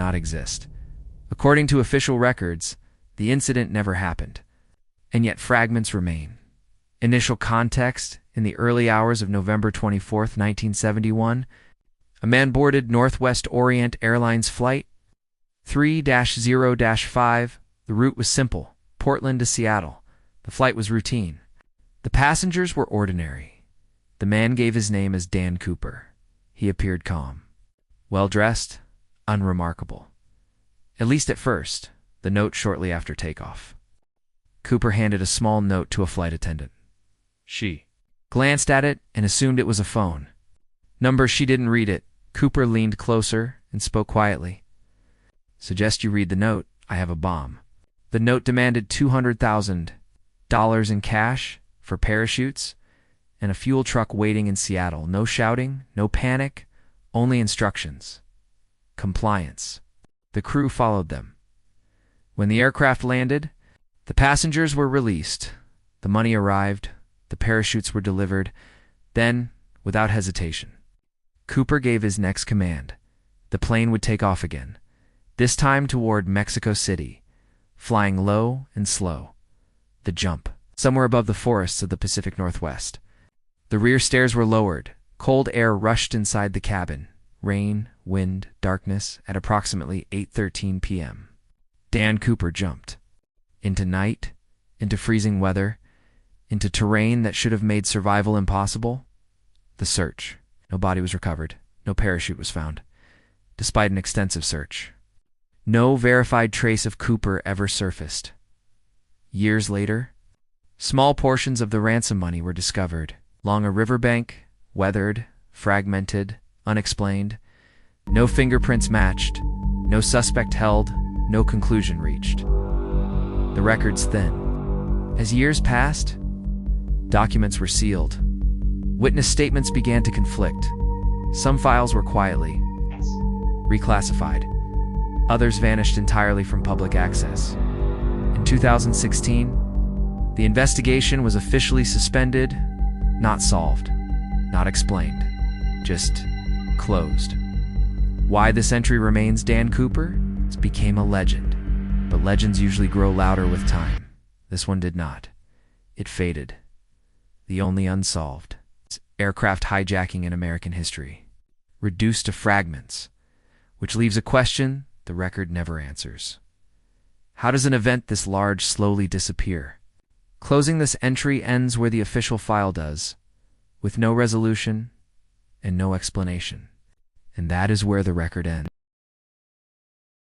not exist. According to official records, the incident never happened, and yet fragments remain. Initial context: in the early hours of November 24, 1971, a man boarded Northwest Orient Airlines Flight 3-0-5. The route was simple: Portland to Seattle. The flight was routine. The passengers were ordinary. The man gave his name as Dan Cooper. He appeared calm, well-dressed, unremarkable. At least at first. The note shortly after takeoff. Cooper handed a small note to a flight attendant. She glanced at it and assumed it was a phone number. She didn't read it. Cooper leaned closer and spoke quietly. Suggest you read the note. I have a bomb. The note demanded $200,000 in cash for parachutes and a fuel truck waiting in Seattle. No shouting, no panic, only instructions. Compliance. The crew followed them. When the aircraft landed, the passengers were released. The money arrived. The parachutes were delivered. Then, without hesitation, Cooper gave his next command. The plane would take off again, this time toward Mexico City, flying low and slow. The jump, somewhere above the forests of the Pacific Northwest. The rear stairs were lowered. Cold air rushed inside the cabin. Rain, wind, darkness at approximately 8:13 p.m. Dan Cooper jumped. Into night, into freezing weather, into terrain that should have made survival impossible. The search. No body was recovered. No parachute was found, despite an extensive search. No verified trace of Cooper ever surfaced. Years later, small portions of the ransom money were discovered along a riverbank, weathered, fragmented, unexplained. No fingerprints matched, no suspect held, no conclusion reached. The record's thin. As years passed, documents were sealed. Witness statements began to conflict. Some files were quietly reclassified. Others vanished entirely from public access. In 2016, the investigation was officially suspended, not solved, not explained, just closed. Why this entry remains Dan Cooper? It became a legend. But legends usually grow louder with time. This one did not. It faded. The only unsolved: aircraft hijacking in American history, reduced to fragments, which leaves a question the record never answers. How does an event this large slowly disappear? Closing this entry ends where the official file does, with no resolution and no explanation. And that is where the record ends.